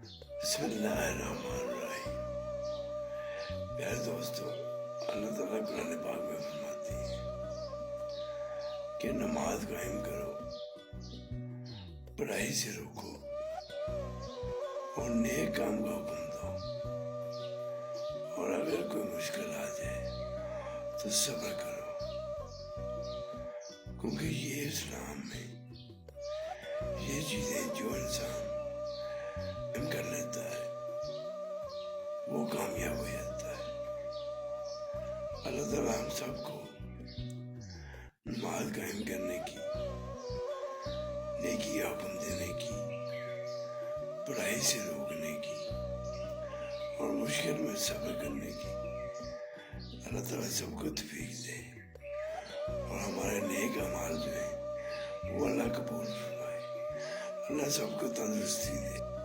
بسم اللہ الرحمن الرحیم۔ پیارے دوستو، اللہ تعالیٰ قرآن پاک میں فرماتی ہے کہ نماز قائم کرو، برائی سے روکو اور نیک کام کا حکم دو، اور اگر کوئی مشکل آ جائے تو صبر کرو، کیونکہ یہ اسلام میں یہ چیزیں جو انسان کر لیتا ہے وہ کامیاب ہو جاتا ہے۔ اللہ تعالیٰ ہم سب کو نماز قائم کرنے کی، نیکی کا حکم دینے کی، برائی سے روکنے کی اور مشکل میں صبر کرنے کی اللہ تعالیٰ سب کو توفیق دے، اور ہمارے نیک اعمال جو ہیں وہ اللہ قبول فرمائے۔ اللہ سب کو تندرستی دے۔